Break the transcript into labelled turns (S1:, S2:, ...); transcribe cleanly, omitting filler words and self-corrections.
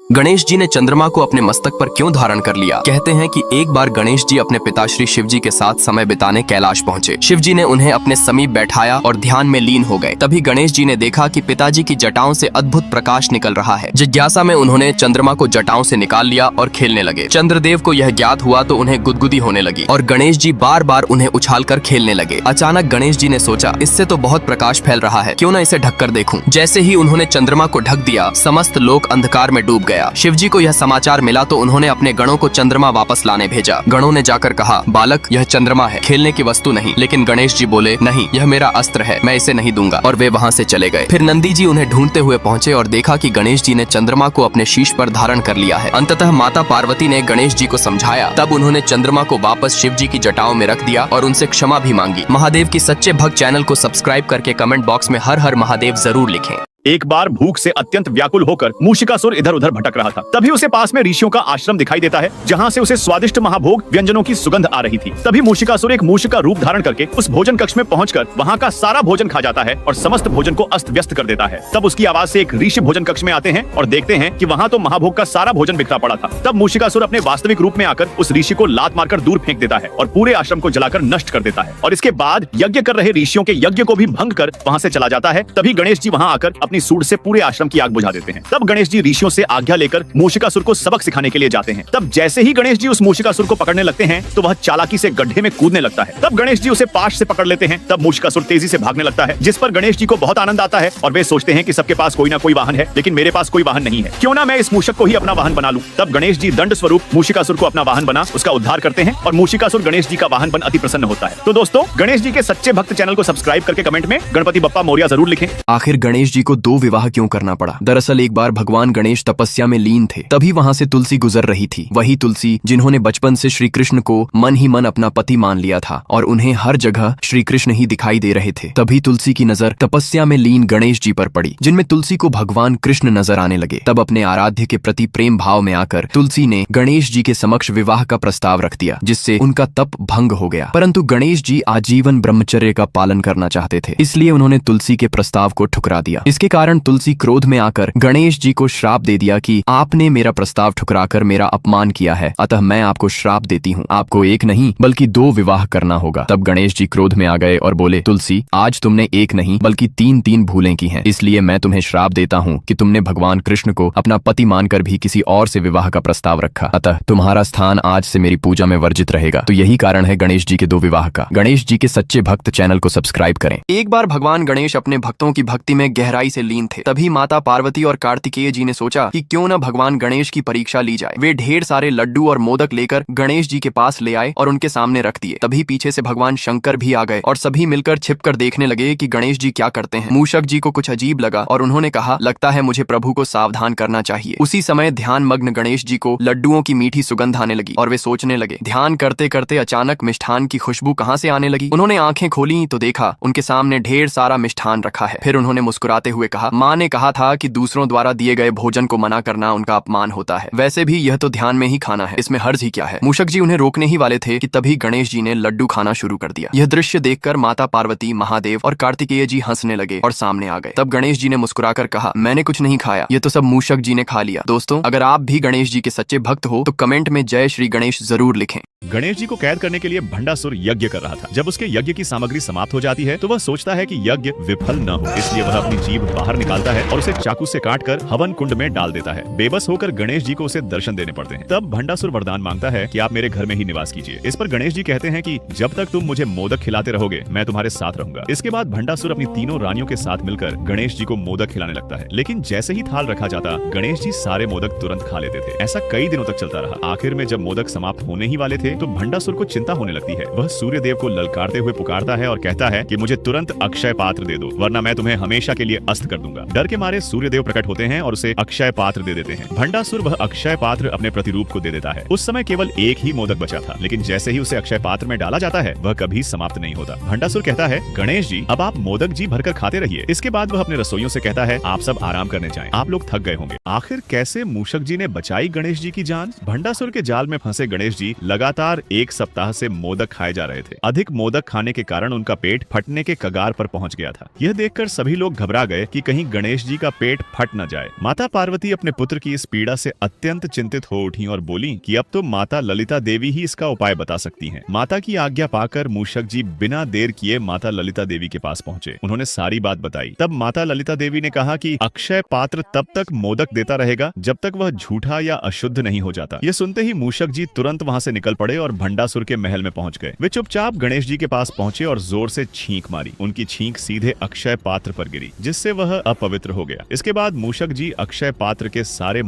S1: गणेश जी ने चंद्रमा को अपने मस्तक पर क्यों धारण कर लिया? कहते हैं कि एक बार गणेश जी अपने पिता श्री शिव जी के साथ समय बिताने कैलाश पहुंचे। शिव जी ने उन्हें अपने समीप बैठाया और ध्यान में लीन हो गए। तभी गणेश जी ने देखा कि पिताजी की जटाओं से अद्भुत प्रकाश निकल रहा है। जिज्ञासा में उन्होंने चंद्रमा को जटाओं से निकाल लिया और खेलने लगे। चंद्रदेव को यह ज्ञात हुआ तो उन्हें गुदगुदी होने लगी और गणेश जी बार बार उन्हें उछाल कर खेलने लगे। अचानक गणेश जी ने सोचा, इससे तो बहुत प्रकाश फैल रहा है, क्यों न इसे ढक कर देखूं। जैसे ही उन्होंने चंद्रमा को ढक दिया, समस्त लोक अंधकार में डूब गया। शिव जी को यह समाचार मिला तो उन्होंने अपने गणों को चंद्रमा वापस लाने भेजा। गणों ने जाकर कहा, बालक यह चंद्रमा है, खेलने की वस्तु नहीं। लेकिन गणेश जी बोले, नहीं, यह मेरा अस्त्र है, मैं इसे नहीं दूंगा। और वे वहाँ से चले गए। फिर नंदी जी उन्हें ढूंढते हुए पहुंचे और देखा कि गणेश जी ने चंद्रमा को अपने शीश पर धारण कर लिया है। अंततः माता पार्वती ने गणेश जी को समझाया। तब उन्होंने चंद्रमा को वापस शिव जी की जटाओं में रख दिया और उनसे क्षमा भी मांगी। महादेव की सच्चे भक्त चैनल को सब्सक्राइब करके कमेंट बॉक्स में हर हर महादेव जरूर लिखें।
S2: एक बार भूख से अत्यंत व्याकुल होकर मूषिकासुर इधर उधर भटक रहा था। तभी उसे पास में ऋषियों का आश्रम दिखाई देता है, जहां से उसे स्वादिष्ट महाभोग व्यंजनों की सुगंध आ रही थी। तभी मूषिकासुर एक मूष का रूप धारण करके उस भोजन कक्ष में पहुंचकर वहां का सारा भोजन खा जाता है और समस्त भोजन को अस्त व्यस्त कर देता है। तब उसकी आवाज से एक ऋषि भोजन कक्ष में आते हैं और देखते हैं कि वहां तो महाभोग का सारा भोजन बिखरा पड़ा था। तब मूषिकासुर अपने वास्तविक रूप में आकर उस ऋषि को लात मारकर दूर फेंक देता है और पूरे आश्रम को जलाकर नष्ट कर देता है। और इसके बाद यज्ञ कर रहे ऋषियों के यज्ञ को भी भंग कर वहां से चला जाता है। तभी गणेश जी वहां आकर अपनी सूंड से पूरे आश्रम की आग बुझा देते हैं। तब गणेश जी ऋषियों से आज्ञा लेकर मूषिकासुर को सबक सिखाने के लिए जाते हैं। तब जैसे ही गणेश जी उस मूषिकासुर को पकड़ने लगते हैं तो वह चालाकी से गड्ढे में कूदने लगता है। तब गणेश जी उसे पाश से पकड़ लेते हैं। तब मूषिकासुर तेजी से भागने लगता है, जिस पर गणेश जी को बहुत आनंद आता है और वे सोचते हैं कि सबके पास कोई ना कोई वाहन है, लेकिन मेरे पास कोई वाहन नहीं है, क्यों ना मैं इस मूषक को ही अपना वाहन बना लूं। तब गणेश जी दंड स्वरूप मूषिकासुर को अपना वाहन बना उसका उद्धार करते हैं और मूषिकासुर गणेश जी का वाहन बन अति प्रसन्न होता है। तो दोस्तों, गणेश जी के सच्चे भक्त चैनल को सब्सक्राइब करके कमेंट में गणपति बप्पा मोरिया जरूर लिखें।
S1: आखिर गणेश जी को 2 विवाह क्यों करना पड़ा? दरअसल एक बार भगवान गणेश तपस्या में लीन थे। तभी वहां से तुलसी गुजर रही थी। वही तुलसी जिन्होंने बचपन से श्री कृष्ण को मन ही मन अपना पति मान लिया था और उन्हें हर जगह श्री कृष्ण ही दिखाई दे रहे थे। तभी तुलसी की नजर तपस्या में लीन गणेश जी पर पड़ी, जिनमें तुलसी को भगवान कृष्ण नजर आने लगे। तब अपने आराध्य के प्रति प्रेम भाव में आकर तुलसी ने गणेश जी के समक्ष विवाह का प्रस्ताव रख दिया, जिससे उनका तप भंग हो गया। परंतु गणेश जी आजीवन ब्रह्मचर्य का पालन करना चाहते थे, इसलिए उन्होंने तुलसी के प्रस्ताव को ठुकरा दिया। इसके कारण तुलसी क्रोध में आकर गणेश जी को श्राप दे दिया कि आपने मेरा प्रस्ताव ठुकराकर मेरा अपमान किया है, अतः मैं आपको श्राप देती हूँ, आपको एक नहीं बल्कि 2 विवाह करना होगा। तब गणेश जी क्रोध में आ गए और बोले, तुलसी, आज तुमने एक नहीं बल्कि 3 भूलें की हैं, इसलिए मैं तुम्हें श्राप देता हूँ कि तुमने भगवान कृष्ण को अपना पति मानकर भी किसी और से विवाह का प्रस्ताव रखा, अतः तुम्हारा स्थान आज से मेरी पूजा में वर्जित रहेगा। तो यही कारण है गणेश जी के 2 विवाह का। गणेश जी के सच्चे भक्त चैनल को सब्सक्राइब करें। एक बार भगवान गणेश अपने भक्तों की भक्ति में गहराई से लीन थे। तभी माता पार्वती और कार्तिकेय जी ने सोचा कि क्यों न भगवान गणेश की परीक्षा ली जाए। वे ढेर सारे लड्डू और मोदक लेकर गणेश जी के पास ले आए और उनके सामने रख दिए। तभी पीछे से भगवान शंकर भी आ गए और सभी मिलकर छिपकर देखने लगे कि गणेश जी क्या करते हैं। मूषक जी को कुछ अजीब लगा और उन्होंने कहा, लगता है मुझे प्रभु को सावधान करना चाहिए। उसी समय ध्यान मग्न गणेश जी को लड्डुओं की मीठी सुगंध आने लगी और वे सोचने लगे। ध्यान करते करते अचानक मिष्ठान की खुशबू कहाँ से आने लगी। उन्होंने आंखें खोली तो देखा उनके सामने ढेर सारा मिष्ठान रखा है। फिर उन्होंने मुस्कुराते हुए कहा, माँ ने कहा था कि दूसरों द्वारा दिए गए भोजन को मना करना उनका अपमान होता है, वैसे भी यह तो ध्यान में ही खाना है, इसमें हर्ज ही क्या है। मूषक जी उन्हें रोकने ही वाले थे कि तभी गणेश जी ने लड्डू खाना शुरू कर दिया। यह दृश्य देखकर माता पार्वती, महादेव और कार्तिकेय जी हंसने लगे और सामने आ गए। तब गणेश जी ने मुस्कुराकर कहा, मैंने कुछ नहीं खाया, ये तो सब मूषक जी ने खा लिया। दोस्तों, अगर आप भी गणेश जी के सच्चे भक्त हो तो कमेंट में जय श्री गणेश जरूर लिखें।
S2: गणेश जी को कैद करने के लिए भंडासुर यज्ञ कर रहा था। जब उसके यज्ञ की सामग्री समाप्त हो जाती है तो वह सोचता है कि यज्ञ विफल न हो, इसलिए वह अपनी जीभ बाहर निकालता है और उसे चाकू से काटकर हवन कुंड में डाल देता है। बेबस होकर गणेश जी को उसे दर्शन देने पड़ते हैं। तब भंडासुर वरदान मांगता है कि आप मेरे घर में ही निवास कीजिए। इस पर गणेश जी कहते हैं कि जब तक तुम मुझे मोदक खिलाते रहोगे मैं तुम्हारे साथ रहूंगा। इसके बाद भंडासुर अपनी 3 रानियों के साथ मिलकर गणेश जी को मोदक खिलाने लगता है, लेकिन जैसे ही थाल रखा जाता गणेश जी सारे मोदक तुरंत खा लेते थे। ऐसा कई दिनों तक चलता रहा। आखिर में जब मोदक समाप्त होने ही वाले थे तो भंडासुर को चिंता होने लगती है। वह सूर्य देव को ललकारते हुए पुकारता है और कहता है कि मुझे तुरंत अक्षय पात्र दे दो, वरना मैं तुम्हें हमेशा के लिए अस्त कर दूंगा। डर के मारे सूर्य देव प्रकट होते हैं और उसे अक्षय पात्र दे देते हैं। भंडासुर वह अक्षय पात्र अपने प्रतिरूप को दे देता है। उस समय केवल एक ही मोदक बचा था, लेकिन जैसे ही उसे अक्षय पात्र में डाला जाता है वह कभी समाप्त नहीं होता। भंडासुर कहता है, गणेश जी अब आप मोदक जी भरकर खाते रहिए। इसके बाद वह अपने रसोइयों से कहता है, आप सब आराम करने जाएं, आप लोग थक गए होंगे। आखिर कैसे मूषक जी ने बचाई गणेश जी की जान? भंडासुर के जाल में फंसे गणेश जी लगातार लगातार 1 सप्ताह से मोदक खाए जा रहे थे। अधिक मोदक खाने के कारण उनका पेट फटने के कगार पर पहुंच गया था। यह देखकर सभी लोग घबरा गए कि कहीं गणेश जी का पेट फट न जाए। माता पार्वती अपने पुत्र की इस पीड़ा से अत्यंत चिंतित हो उठी और बोली कि अब तो माता ललिता देवी ही इसका उपाय बता सकती हैं। माता की आज्ञा पाकर मूषक जी बिना देर किए माता ललिता देवी के पास पहुंचे। उन्होंने सारी बात बताई। तब माता ललिता देवी ने कहा कि अक्षय पात्र तब तक मोदक देता रहेगा जब तक वह झूठा या अशुद्ध नहीं हो जाता। यह सुनते ही मूषक जी तुरंत वहां से निकल पड़े और भंडासुर के महल में पहुंच गए। वे चुपचाप गणेश जी के पास पहुंचे और जोर से छींक मारी। उनकी छींक सीधे अक्षय पात्र पर गिरी, जिससे वह अपवित्र हो गया। इसके बाद मूषक जी अक्षय पात्र के सारे